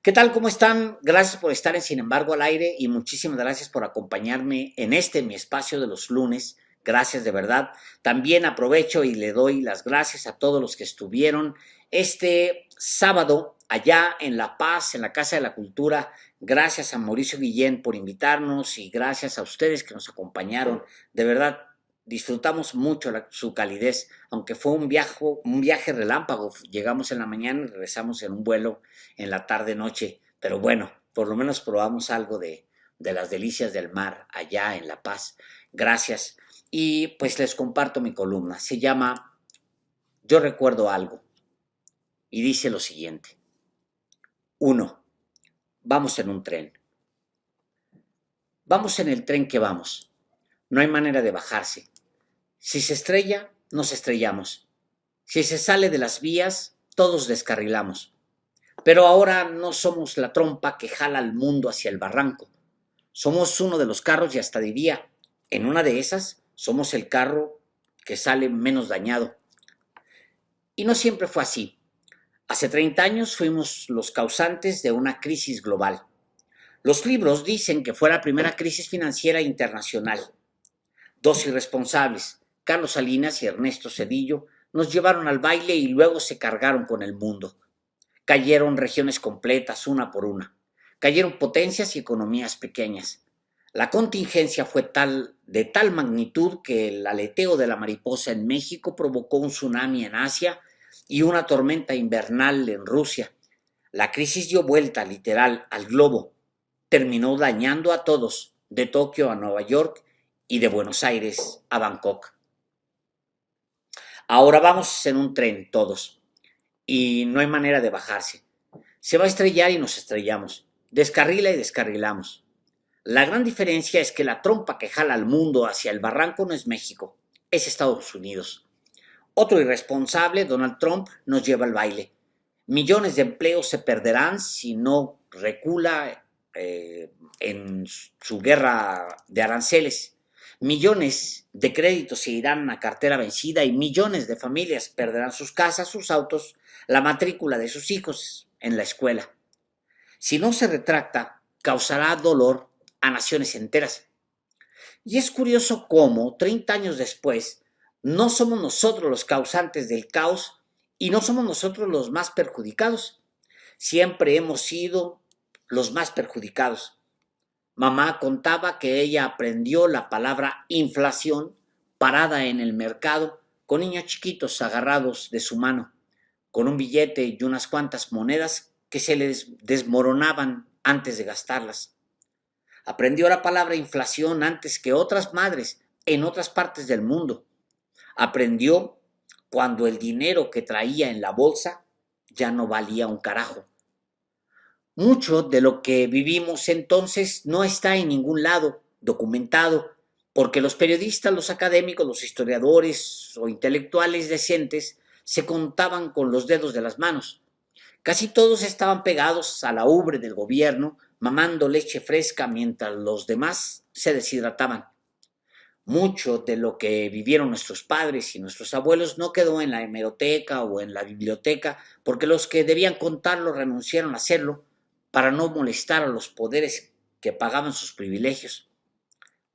¿Qué tal? ¿Cómo están? Gracias por estar en Sin embargo al aire y muchísimas gracias por acompañarme en mi espacio de los lunes. Gracias de verdad. También aprovecho y le doy las gracias a todos los que estuvieron este sábado allá en La Paz, en la Casa de la Cultura. Gracias a Mauricio Guillén por invitarnos y gracias a ustedes que nos acompañaron. De verdad, disfrutamos mucho su calidez, aunque fue un viaje relámpago. Llegamos en la mañana y regresamos en un vuelo en la tarde-noche, pero bueno, por lo menos probamos algo de las delicias del mar allá en La Paz. Gracias. Y pues les comparto mi columna. Se llama Yo recuerdo algo y dice lo siguiente. 1. Vamos en un tren. Vamos en el tren que vamos. No hay manera de bajarse. Si se estrella, nos estrellamos. Si se sale de las vías, todos descarrilamos. Pero ahora no somos la trompa que jala al mundo hacia el barranco. Somos uno de los carros y hasta diría, en una de esas, somos el carro que sale menos dañado. Y no siempre fue así. Hace 30 años fuimos los causantes de una crisis global. Los libros dicen que fue la primera crisis financiera internacional. Dos irresponsables, Carlos Salinas y Ernesto Zedillo, nos llevaron al baile y luego se cargaron con el mundo. Cayeron regiones completas, una por una. Cayeron potencias y economías pequeñas. La contingencia fue de tal magnitud que el aleteo de la mariposa en México provocó un tsunami en Asia y una tormenta invernal en Rusia. La crisis dio vuelta literal al globo. Terminó dañando a todos, de Tokio a Nueva York y de Buenos Aires a Bangkok. Ahora vamos en un tren todos y no hay manera de bajarse. Se va a estrellar y nos estrellamos. Descarrila y descarrilamos. La gran diferencia es que la trompa que jala al mundo hacia el barranco no es México, es Estados Unidos. Otro irresponsable, Donald Trump, nos lleva al baile. Millones de empleos se perderán si no recula en su guerra de aranceles. Millones de créditos se irán a cartera vencida y millones de familias perderán sus casas, sus autos, la matrícula de sus hijos en la escuela. Si no se retracta, causará dolor a naciones enteras. Y es curioso cómo, 30 años después, no somos nosotros los causantes del caos y no somos nosotros los más perjudicados. Siempre hemos sido los más perjudicados. Mamá contaba que ella aprendió la palabra inflación parada en el mercado con niños chiquitos agarrados de su mano, con un billete y unas cuantas monedas que se les desmoronaban antes de gastarlas. Aprendió la palabra inflación antes que otras madres en otras partes del mundo. Aprendió cuando el dinero que traía en la bolsa ya no valía un carajo. Mucho de lo que vivimos entonces no está en ningún lado documentado, porque los periodistas, los académicos, los historiadores o intelectuales decentes se contaban con los dedos de las manos. Casi todos estaban pegados a la ubre del gobierno, mamando leche fresca mientras los demás se deshidrataban. Mucho de lo que vivieron nuestros padres y nuestros abuelos no quedó en la hemeroteca o en la biblioteca, porque los que debían contarlo renunciaron a hacerlo para no molestar a los poderes que pagaban sus privilegios.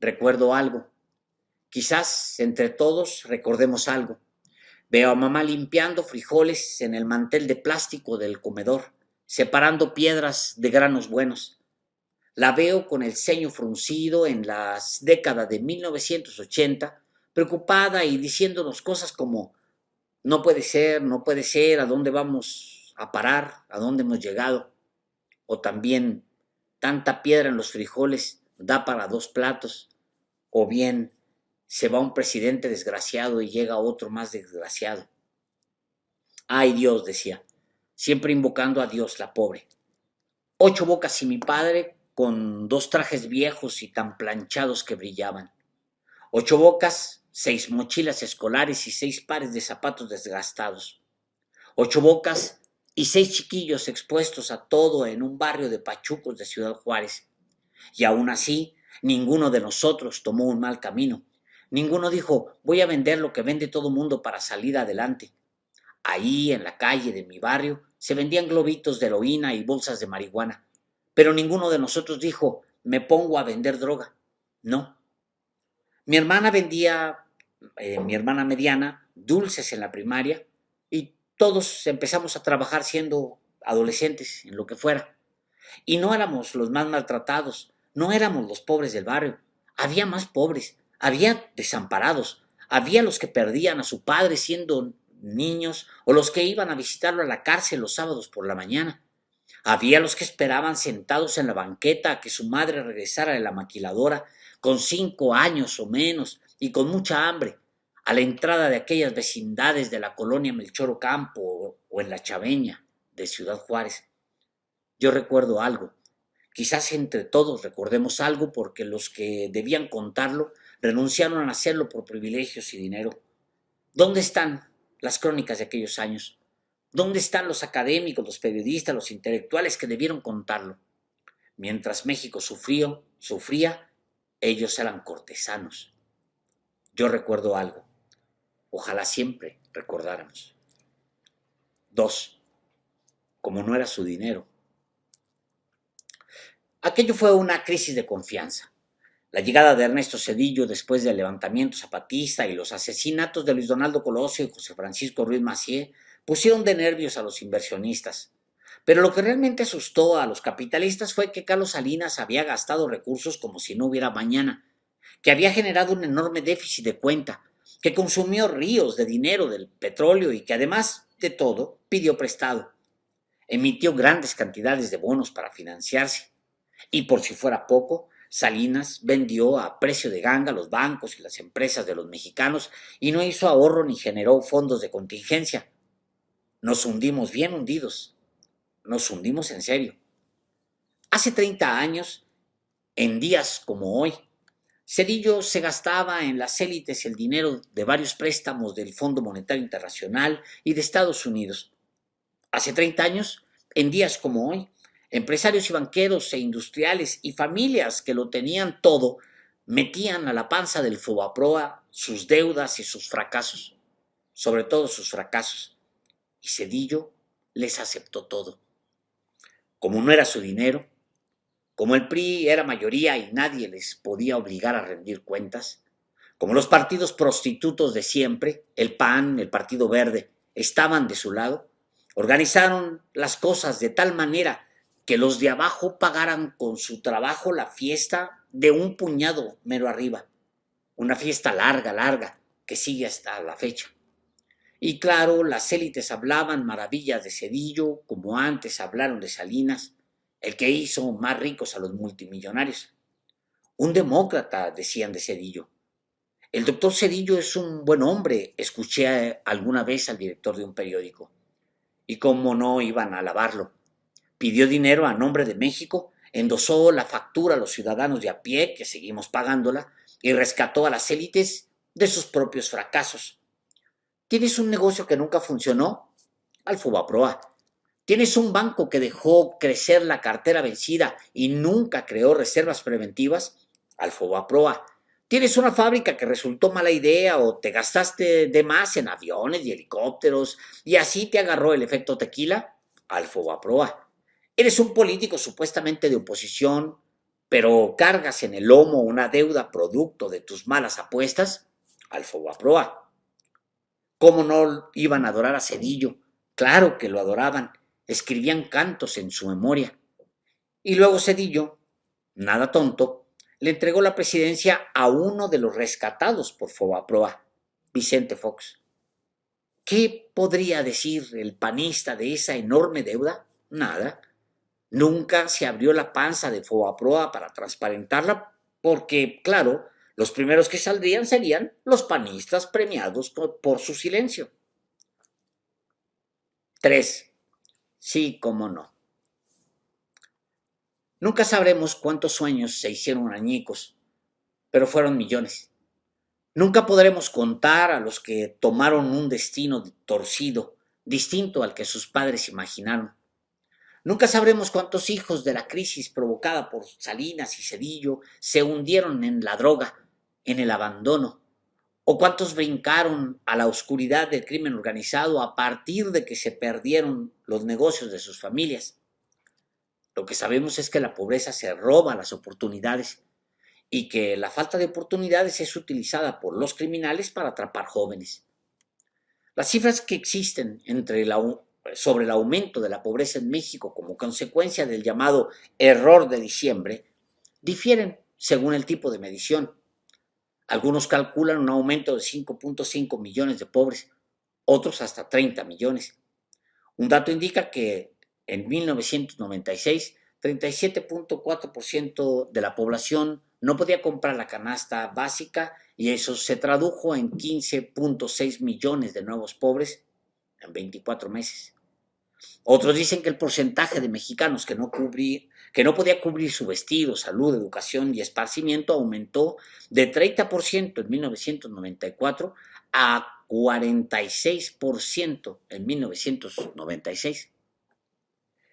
Recuerdo algo. Quizás entre todos recordemos algo. Veo a mamá limpiando frijoles en el mantel de plástico del comedor, separando piedras de granos buenos. La veo con el ceño fruncido en las décadas de 1980, preocupada y diciéndonos cosas como no puede ser, ¿a dónde vamos a parar? ¿A dónde hemos llegado? O también, tanta piedra en los frijoles da para 2 platos. O bien, se va un presidente desgraciado y llega otro más desgraciado. Ay Dios, decía, siempre invocando a Dios, la pobre. 8 bocas y mi padre con 2 trajes viejos y tan planchados que brillaban. 8 bocas, 6 mochilas escolares y 6 pares de zapatos desgastados. 8 bocas y 6 chiquillos expuestos a todo en un barrio de pachucos de Ciudad Juárez. Y aún así, ninguno de nosotros tomó un mal camino. Ninguno dijo, voy a vender lo que vende todo mundo para salir adelante. Ahí, en la calle de mi barrio, se vendían globitos de heroína y bolsas de marihuana, pero ninguno de nosotros dijo, me pongo a vender droga. No. Mi hermana vendía, mi hermana mediana, dulces en la primaria y todos empezamos a trabajar siendo adolescentes, en lo que fuera. Y no éramos los más maltratados, no éramos los pobres del barrio. Había más pobres, había desamparados, había los que perdían a su padre siendo niños o los que iban a visitarlo a la cárcel los sábados por la mañana. Había los que esperaban sentados en la banqueta a que su madre regresara de la maquiladora con 5 años o menos y con mucha hambre, a la entrada de aquellas vecindades de la colonia Melchor Ocampo o en la Chaveña de Ciudad Juárez. Yo recuerdo algo. Quizás entre todos recordemos algo porque los que debían contarlo renunciaron a hacerlo por privilegios y dinero. ¿Dónde están las crónicas de aquellos años? ¿Dónde están los académicos, los periodistas, los intelectuales que debieron contarlo? Mientras México sufría, ellos eran cortesanos. Yo recuerdo algo. Ojalá siempre recordáramos. 2. Como no era su dinero. Aquello fue una crisis de confianza. La llegada de Ernesto Zedillo después del levantamiento zapatista y los asesinatos de Luis Donaldo Colosio y José Francisco Ruiz Massieu pusieron de nervios a los inversionistas. Pero lo que realmente asustó a los capitalistas fue que Carlos Salinas había gastado recursos como si no hubiera mañana, que había generado un enorme déficit de cuenta, que consumió ríos de dinero del petróleo y que además de todo pidió prestado. Emitió grandes cantidades de bonos para financiarse. Y por si fuera poco, Salinas vendió a precio de ganga los bancos y las empresas de los mexicanos y no hizo ahorro ni generó fondos de contingencia. Nos hundimos bien hundidos, nos hundimos en serio. Hace 30 años, en días como hoy, Zedillo se gastaba en las élites el dinero de varios préstamos del Fondo Monetario Internacional y de Estados Unidos. Hace 30 años, en días como hoy, empresarios y banqueros e industriales y familias que lo tenían todo metían a la panza del Fobaproa sus deudas y sus fracasos, sobre todo sus fracasos. Y Zedillo les aceptó todo. Como no era su dinero, como el PRI era mayoría y nadie les podía obligar a rendir cuentas, como los partidos prostitutos de siempre, el PAN, el Partido Verde, estaban de su lado, organizaron las cosas de tal manera que los de abajo pagaran con su trabajo la fiesta de un puñado mero arriba. Una fiesta larga, larga, que sigue hasta la fecha. Y claro, las élites hablaban maravillas de Zedillo, como antes hablaron de Salinas, el que hizo más ricos a los multimillonarios. Un demócrata, decían de Zedillo. El doctor Zedillo es un buen hombre, escuché alguna vez al director de un periódico. Y cómo no iban a alabarlo. Pidió dinero a nombre de México, endosó la factura a los ciudadanos de a pie, que seguimos pagándola, y rescató a las élites de sus propios fracasos. ¿Tienes un negocio que nunca funcionó? Al Fobaproa. ¿Tienes un banco que dejó crecer la cartera vencida y nunca creó reservas preventivas? Al Fobaproa. ¿Tienes una fábrica que resultó mala idea o te gastaste de más en aviones y helicópteros y así te agarró el efecto tequila? Al Fobaproa. ¿Eres un político supuestamente de oposición, pero cargas en el lomo una deuda producto de tus malas apuestas? Al Fobaproa. ¿Cómo no iban a adorar a Zedillo? Claro que lo adoraban. Escribían cantos en su memoria. Y luego Zedillo, nada tonto, le entregó la presidencia a uno de los rescatados por Fobaproa, Vicente Fox. ¿Qué podría decir el panista de esa enorme deuda? Nada. Nunca se abrió la panza de Fobaproa para transparentarla porque, claro, los primeros que saldrían serían los panistas premiados por su silencio. 3. Sí, cómo no. Nunca sabremos cuántos sueños se hicieron añicos, pero fueron millones. Nunca podremos contar a los que tomaron un destino torcido, distinto al que sus padres imaginaron. Nunca sabremos cuántos hijos de la crisis provocada por Salinas y Zedillo se hundieron en la droga, en el abandono, ¿O cuántos brincaron a la oscuridad del crimen organizado a partir de que se perdieron los negocios de sus familias? Lo que sabemos es que la pobreza se roba las oportunidades y que la falta de oportunidades es utilizada por los criminales para atrapar jóvenes. Las cifras que existen sobre el aumento de la pobreza en México como consecuencia del llamado error de diciembre difieren según el tipo de medición. Algunos calculan un aumento de 5.5 millones de pobres, otros hasta 30 millones. Un dato indica que en 1996, 37.4% de la población no podía comprar la canasta básica y eso se tradujo en 15.6 millones de nuevos pobres en 24 meses. Otros dicen que el porcentaje de mexicanos que no podía cubrir su vestido, salud, educación y esparcimiento aumentó de 30% en 1994 a 46% en 1996.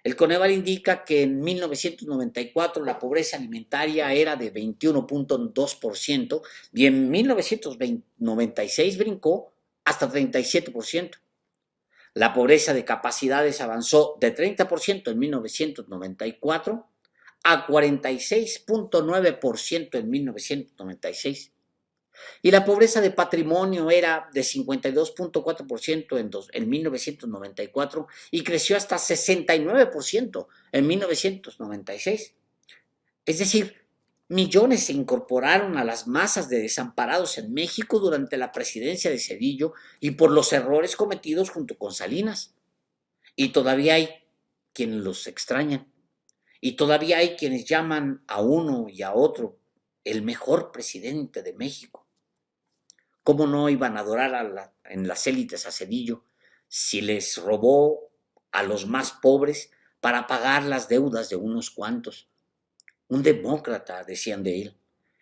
El Coneval indica que en 1994 la pobreza alimentaria era de 21.2% y en 1996 brincó hasta 37%. La pobreza de capacidades avanzó de 30% en 1994 a 46.9% en 1996. Y la pobreza de patrimonio era de 52.4% en 1994 y creció hasta 69% en 1996. Es decir, millones se incorporaron a las masas de desamparados en México durante la presidencia de Zedillo y por los errores cometidos junto con Salinas. Y todavía hay quienes los extrañan. Y todavía hay quienes llaman a uno y a otro el mejor presidente de México. ¿Cómo no iban a adorar en las élites a Zedillo si les robó a los más pobres para pagar las deudas de unos cuantos? Un demócrata, decían de él.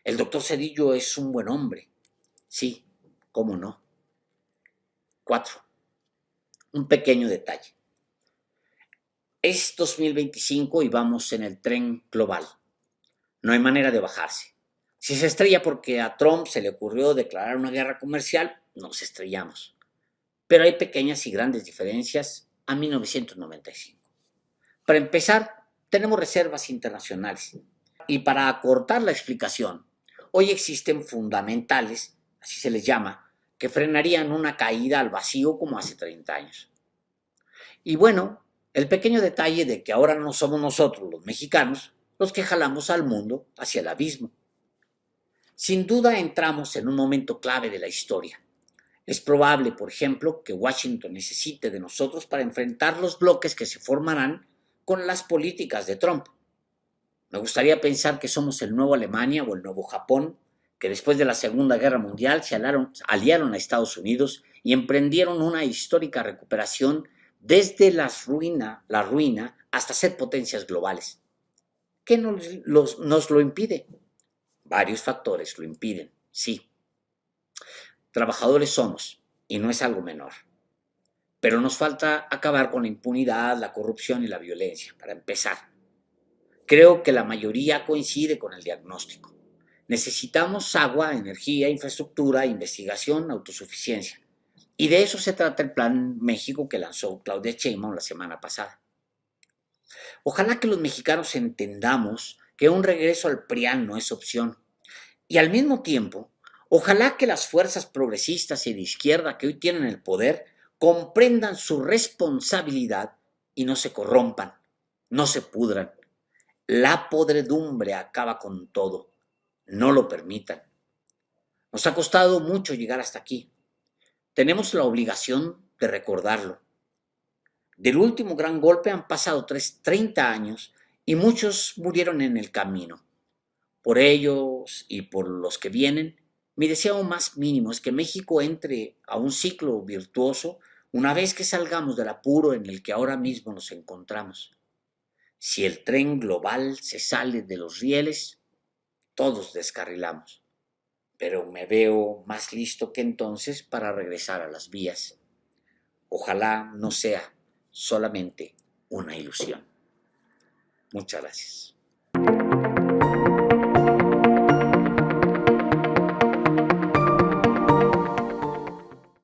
El doctor Zedillo es un buen hombre. Sí, cómo no. 4. Un pequeño detalle. Es 2025 y vamos en el tren global. No hay manera de bajarse. Si se estrella porque a Trump se le ocurrió declarar una guerra comercial, nos estrellamos. Pero hay pequeñas y grandes diferencias a 1995. Para empezar, tenemos reservas internacionales. Y para acortar la explicación, hoy existen fundamentales, así se les llama, que frenarían una caída al vacío como hace 30 años. Y bueno, el pequeño detalle de que ahora no somos nosotros, los mexicanos, los que jalamos al mundo hacia el abismo. Sin duda entramos en un momento clave de la historia. Es probable, por ejemplo, que Washington necesite de nosotros para enfrentar los bloques que se formarán con las políticas de Trump. Me gustaría pensar que somos el nuevo Alemania o el nuevo Japón, que después de la Segunda Guerra Mundial se aliaron a Estados Unidos y emprendieron una histórica recuperación desde la ruina hasta ser potencias globales. ¿Qué nos lo impide? Varios factores lo impiden, sí. Trabajadores somos, y no es algo menor. Pero nos falta acabar con la impunidad, la corrupción y la violencia, para empezar. Creo que la mayoría coincide con el diagnóstico. Necesitamos agua, energía, infraestructura, investigación, autosuficiencia. Y de eso se trata el Plan México que lanzó Claudia Sheinbaum la semana pasada. Ojalá que los mexicanos entendamos que un regreso al PRIAN no es opción. Y al mismo tiempo, ojalá que las fuerzas progresistas y de izquierda que hoy tienen el poder comprendan su responsabilidad y no se corrompan, no se pudran. La podredumbre acaba con todo. No lo permitan. Nos ha costado mucho llegar hasta aquí. Tenemos la obligación de recordarlo. Del último gran golpe han pasado 30 años y muchos murieron en el camino. Por ellos y por los que vienen, mi deseo más mínimo es que México entre a un ciclo virtuoso una vez que salgamos del apuro en el que ahora mismo nos encontramos. Si el tren global se sale de los rieles, todos descarrilamos. Pero me veo más listo que entonces para regresar a las vías. Ojalá no sea solamente una ilusión. Muchas gracias.